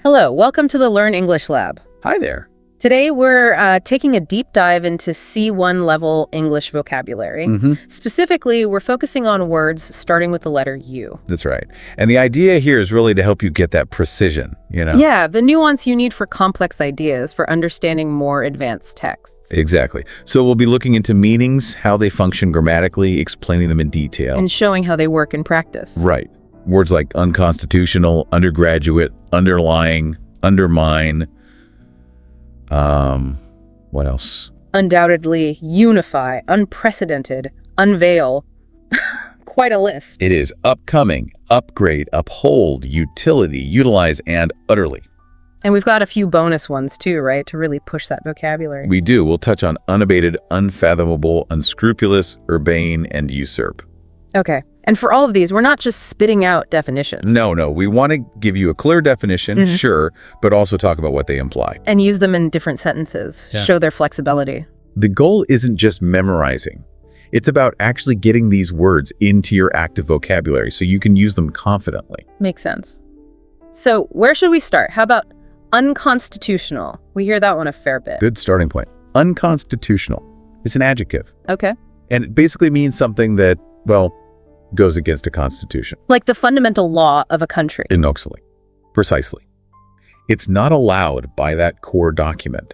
Hello, welcome to the Learn English Lab. Hi there. Today we're taking a deep dive into C1 level English vocabulary. Specifically, we're focusing on words starting with the letter U. That's right. And the idea here is really to help you get that precision, Yeah, the nuance you need for complex ideas for understanding more advanced texts. Exactly. So we'll be looking into meanings, how they function grammatically, explaining them in detail. And showing how they work in practice. Right. Words like unconstitutional, undergraduate, underlying, undermine. What else? Undoubtedly, unify, unprecedented, unveil. Quite a list. It is upcoming, upgrade, uphold, utility, utilize, and utterly. And we've got a few bonus ones too, right, to really push that vocabulary. We do. We'll touch on unabated, unfathomable, unscrupulous, urbane, and usurp. Okay. And for all of these, we're not just spitting out definitions. No. We want to give you a clear definition, sure, but also talk about what they imply. And use them in different sentences, show their flexibility. The goal isn't just memorizing. It's about actually getting these words into your active vocabulary so you can use them confidently. Makes sense. So where should we start? How about unconstitutional? We hear that one a fair bit. Good starting point. Unconstitutional. It's an adjective. Okay. And it basically means something that, well, goes against a constitution. Like the fundamental law of a country. Inoxally. Precisely. It's not allowed by that core document.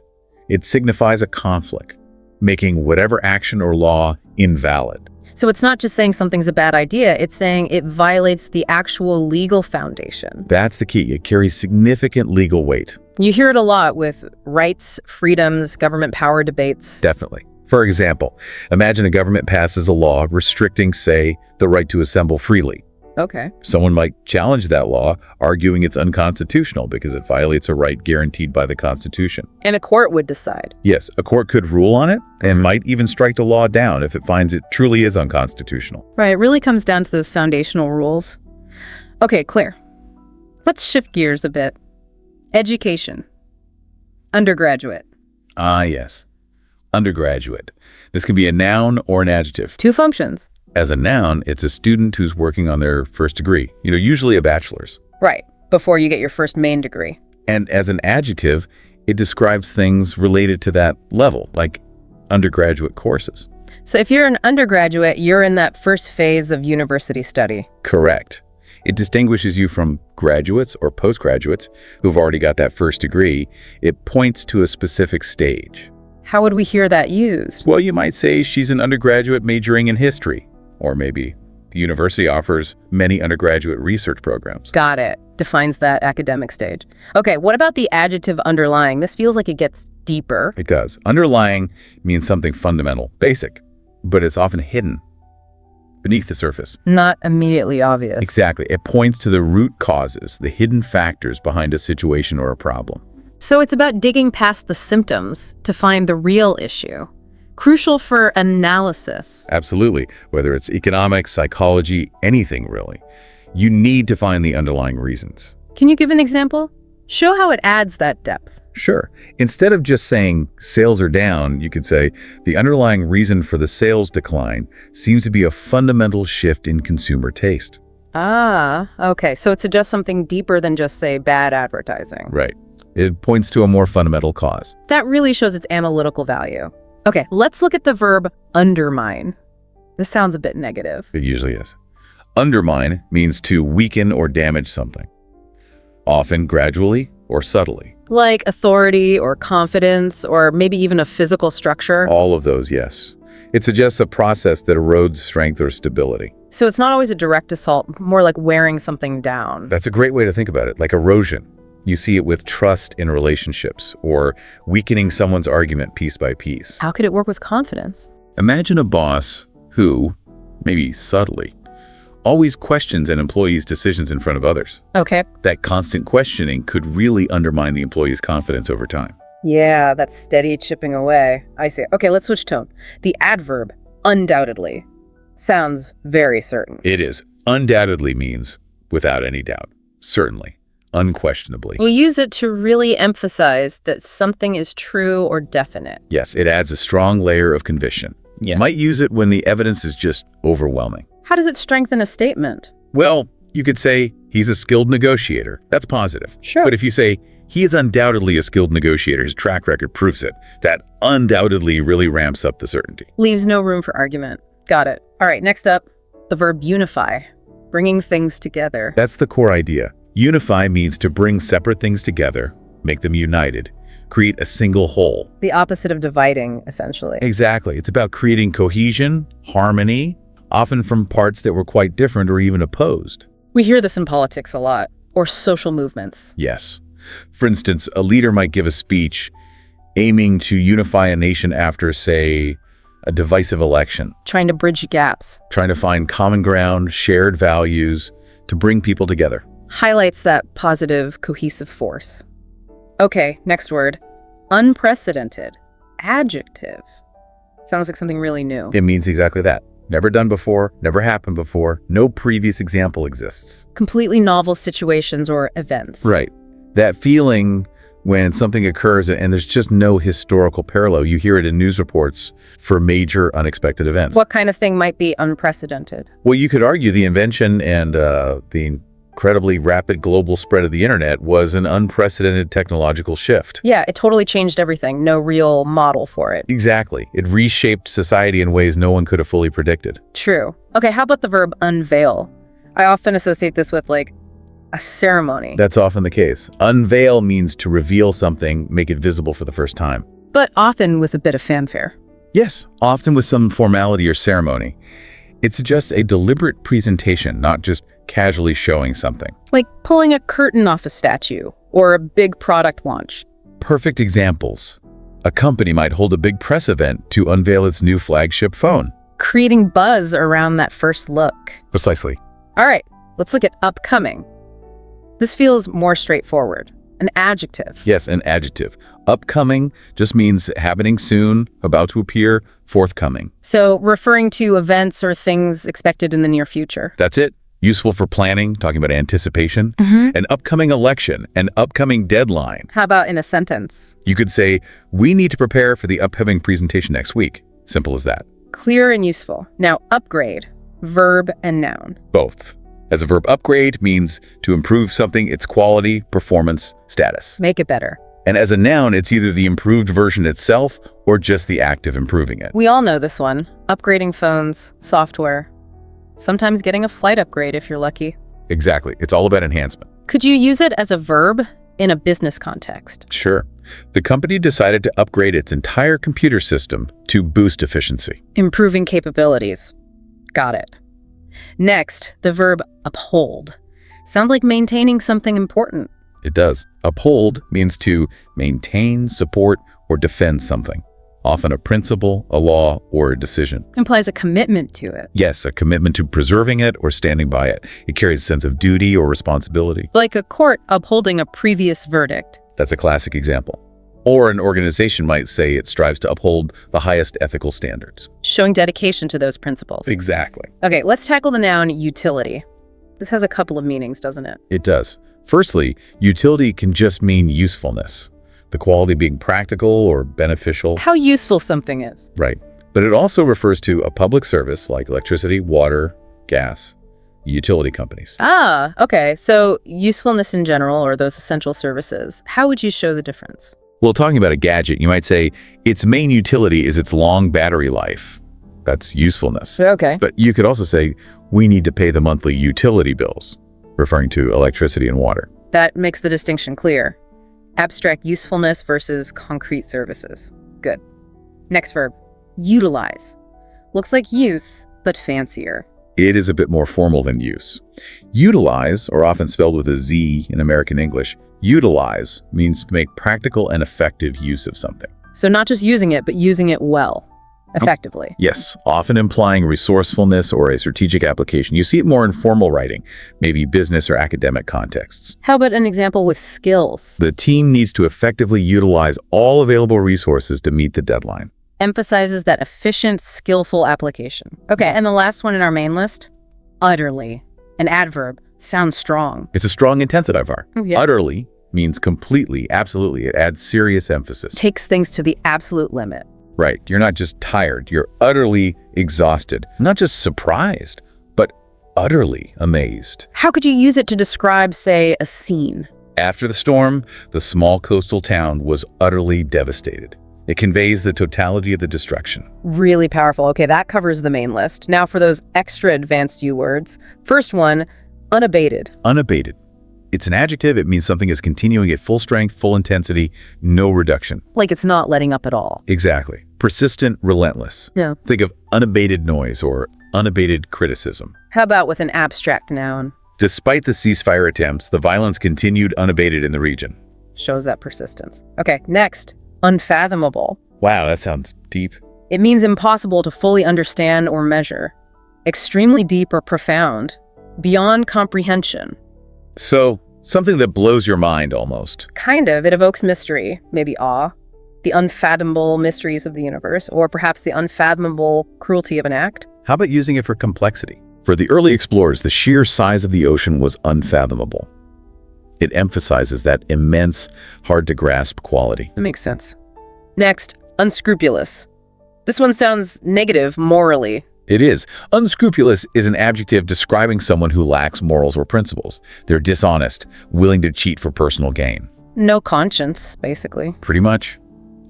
It signifies a conflict, making whatever action or law invalid. So it's not just saying something's a bad idea, it's saying it violates the actual legal foundation. That's the key. It carries significant legal weight. You hear it a lot with rights, freedoms, government power debates. Definitely. For example, imagine a government passes a law restricting, say, the right to assemble freely. Okay. Someone might challenge that law, arguing it's unconstitutional because it violates a right guaranteed by the Constitution. And a court would decide. Yes, a court could rule on it and might even strike the law down if it finds it truly is unconstitutional. Right, it really comes down to those foundational rules. Okay, clear. Let's shift gears a bit. Education. Undergraduate. Ah, yes. Undergraduate. This can be a noun or an adjective. Two functions. As a noun, it's a student who's working on their first degree, usually a bachelor's. Right, before you get your first main degree. And as an adjective, it describes things related to that level, like undergraduate courses. So if you're an undergraduate, you're in that first phase of university study. Correct. It distinguishes you from graduates or postgraduates who've already got that first degree. It points to a specific stage. How would we hear that used? Well, you might say she's an undergraduate majoring in history, or maybe the university offers many undergraduate research programs. Got it. Defines that academic stage. Okay, what about the adjective underlying? This feels like it gets deeper. It does. Underlying means something fundamental, basic, but it's often hidden beneath the surface. Not immediately obvious. Exactly. It points to the root causes, the hidden factors behind a situation or a problem. So it's about digging past the symptoms to find the real issue. Crucial for analysis. Absolutely. Whether it's economics, psychology, anything really. You need to find the underlying reasons. Can you give an example? Show how it adds that depth. Sure. Instead of just saying sales are down, you could say the underlying reason for the sales decline seems to be a fundamental shift in consumer taste. Ah, okay. So it suggests something deeper than just, say, bad advertising. Right. It points to a more fundamental cause. That really shows its analytical value. Okay, let's look at the verb undermine. This sounds a bit negative. It usually is. Undermine means to weaken or damage something, often gradually or subtly. Like authority or confidence or maybe even a physical structure. All of those, yes. It suggests a process that erodes strength or stability. So it's not always a direct assault, more like wearing something down. That's a great way to think about it, like erosion. You see it with trust in relationships or weakening someone's argument piece by piece. How could it work with confidence? Imagine a boss who, maybe subtly, always questions an employee's decisions in front of others. Okay. That constant questioning could really undermine the employee's confidence over time. Yeah, that's steady chipping away. I see. Okay, let's switch tone. The adverb, undoubtedly, sounds very certain. It is. Undoubtedly means without any doubt. Certainly. Unquestionably. We use it to really emphasize that something is true or definite. Yes, it adds a strong layer of conviction. Yeah. You might use it when the evidence is just overwhelming. How does it strengthen a statement? Well, You could say, he's a skilled negotiator. That's positive. Sure. But if you say, he is undoubtedly a skilled negotiator, his track record proves it, that undoubtedly really ramps up the certainty. Leaves no room for argument. Got it. All right, next up, the verb unify, bringing things together. That's the core idea. Unify means to bring separate things together, make them united, create a single whole. The opposite of dividing, essentially. Exactly. It's about creating cohesion, harmony, often from parts that were quite different or even opposed. We hear this in politics a lot, or social movements. Yes. For instance, a leader might give a speech aiming to unify a nation after, say, a divisive election, Trying to bridge gaps. trying to find common ground, shared values to bring people together. Highlights that positive, cohesive force. Okay, next word. Unprecedented. Adjective. Sounds like something really new. It means exactly that. Never done before, never happened before, no previous example exists. Completely novel situations or events. Right. That feeling when something occurs and there's just no historical parallel. You hear it in news reports for major unexpected events. What kind of thing might be unprecedented? Well, you could argue the invention and the incredibly rapid global spread of the internet was an unprecedented technological shift. Yeah, it totally changed everything. No real model for it. Exactly. It reshaped society in ways no one could have fully predicted. True. Okay, how about the verb unveil? I often associate this with like a ceremony, That's often the case. Unveil means to reveal something, make it visible for the first time. but often with a bit of fanfare. Yes, often with some formality or ceremony. It suggests a deliberate presentation, not just casually showing something. Like pulling a curtain off a statue or a big product launch. Perfect examples. A company might hold a big press event to unveil its new flagship phone. Creating buzz around that first look. Precisely. All right, let's look at upcoming. This feels more straightforward. An adjective. Yes, an adjective. Upcoming just means happening soon, about to appear, forthcoming. So referring to events or things expected in the near future. That's it. Useful for planning, talking about anticipation. An upcoming election, an upcoming deadline. How about in a sentence? You could say, we need to prepare for the upcoming presentation next week. Simple as that. Clear and useful. Now upgrade. Verb and noun. Both. As a verb, upgrade means to improve something, its quality, performance, status. Make it better. And as a noun, it's either the improved version itself or just the act of improving it. We all know this one. Upgrading phones, software. Sometimes getting a flight upgrade if you're lucky. Exactly. It's all about enhancement. Could you use it as a verb in a business context? Sure. The company decided to upgrade its entire computer system to boost efficiency. Improving capabilities. Got it. Next, the verb uphold. Sounds like maintaining something important. It does. Uphold means to maintain, support, or defend something. Often a principle, a law, or a decision. Implies a commitment to it. Yes, a commitment to preserving it or standing by it. It carries a sense of duty or responsibility. Like a court upholding a previous verdict. That's a classic example. Or an organization might say it strives to uphold the highest ethical standards. Showing dedication to those principles. Exactly. Okay, let's tackle the noun utility. This has a couple of meanings, doesn't it? It does. Firstly, utility can just mean usefulness. The quality being practical or beneficial. How useful something is. Right. But it also refers to a public service like electricity, water, gas, utility companies. Ah, okay. So usefulness in general, or those essential services. How would you show the difference? Well, talking about a gadget, you might say its main utility is its long battery life. That's usefulness. Okay. But you could also say, we need to pay the monthly utility bills, referring to electricity and water. That makes the distinction clear. Abstract usefulness versus concrete services. Good. Next verb, utilize. Looks like use, but fancier. It is a bit more formal than use. Utilize, or often spelled with a Z in American English, utilize means to make practical and effective use of something. So not just using it, but using it well, effectively. Yes, often implying resourcefulness or a strategic application. You see it more in formal writing, maybe business or academic contexts. How about an example with skills? The team needs to effectively utilize all available resources to meet the deadline. Emphasizes that efficient, skillful application. Okay, and the last one in our main list, utterly. An adverb. Sounds strong. It's a strong intensifier. Yeah. Utterly means completely, absolutely. It adds serious emphasis. Takes things to the absolute limit. Right. You're not just tired. You're utterly exhausted. Not just surprised, but utterly amazed. How could you use it to describe, say, a scene? After the storm, the small coastal town was utterly devastated. It conveys the totality of the destruction. Really powerful. Okay, that covers the main list. Now for those extra advanced U words. First one, unabated. Unabated. It's an adjective. It means something is continuing at full strength, full intensity, no reduction. Like it's not letting up at all. Exactly. Persistent, relentless. Yeah. Think of unabated noise or unabated criticism. How about with an abstract noun? Despite the ceasefire attempts, the violence continued unabated in the region. Shows that persistence. Okay, next, unfathomable. Wow, that sounds deep. It means impossible to fully understand or measure. Extremely deep or profound. Beyond comprehension. So, something that blows your mind almost. Kind of. It evokes mystery, maybe awe. The unfathomable mysteries of the universe, or perhaps the unfathomable cruelty of an act. How about using it for complexity? For the early explorers, the sheer size of the ocean was unfathomable. It emphasizes that immense, hard-to-grasp quality. That makes sense. Next, unscrupulous. This one sounds negative morally. It is. Unscrupulous is an adjective describing someone who lacks morals or principles. They're dishonest, willing to cheat for personal gain. No conscience, basically. Pretty much.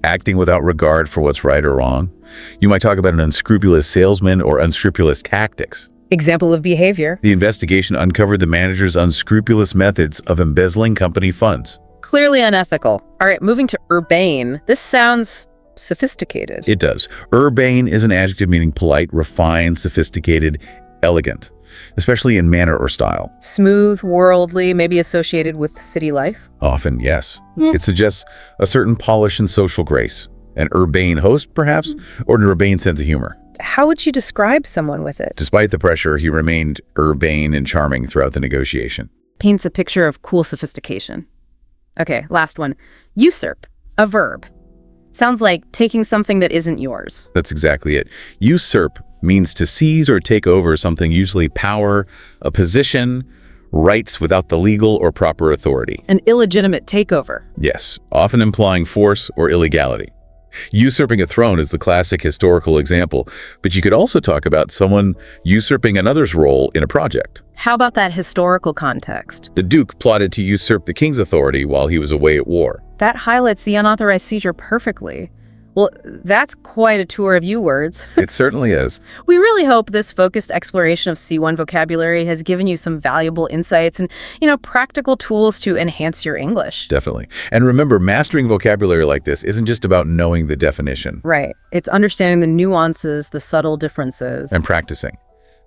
Acting without regard for what's right or wrong. You might talk about an unscrupulous salesman or unscrupulous tactics. Example of behavior. The investigation uncovered the manager's unscrupulous methods of embezzling company funds. Clearly unethical. All right, moving to urbane. This sounds sophisticated. It does. Urbane is an adjective meaning polite, refined, sophisticated, elegant, especially in manner or style. Smooth, worldly, maybe associated with city life. Often, yes. It suggests a certain polish and social grace. An urbane host, perhaps, or an urbane sense of humor. How would you describe someone with it? Despite the pressure, he remained urbane and charming throughout the negotiation. Paints a picture of cool sophistication. Okay, last one. Usurp, a verb. Sounds like taking something that isn't yours. That's exactly it. Usurp means to seize or take over something, usually power, a position, rights without the legal or proper authority. An illegitimate takeover. Yes, often implying force or illegality. Usurping a throne is the classic historical example, but you could also talk about someone usurping another's role in a project. How about that historical context? The Duke plotted to usurp the king's authority while he was away at war. That highlights the unauthorized seizure perfectly. Well, that's quite a tour of U words. It certainly is. We really hope this focused exploration of C1 vocabulary has given you some valuable insights and, practical tools to enhance your English. Definitely. And remember, mastering vocabulary like this isn't just about knowing the definition. Right. It's understanding the nuances, the subtle differences. And practicing.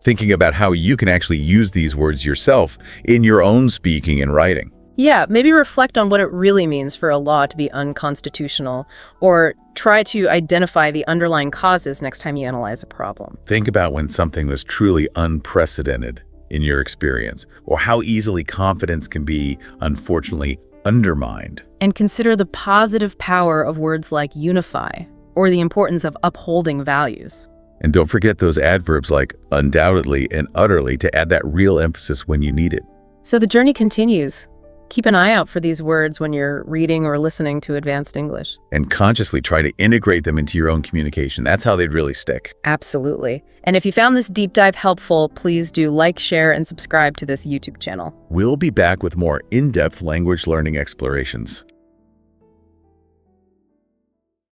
Thinking about how you can actually use these words yourself in your own speaking and writing. Yeah, maybe reflect on what it really means for a law to be unconstitutional, or try to identify the underlying causes next time you analyze a problem. Think about when something was truly unprecedented in your experience, or how easily confidence can be, unfortunately, undermined. And consider the positive power of words like unify, or the importance of upholding values. And don't forget those adverbs like undoubtedly and utterly to add that real emphasis when you need it. So the journey continues. Keep an eye out for these words when you're reading or listening to advanced English. And consciously try to integrate them into your own communication. That's how they'd really stick. Absolutely. And if you found this deep dive helpful, please do like, share, and subscribe to this YouTube channel. We'll be back with more in-depth language learning explorations.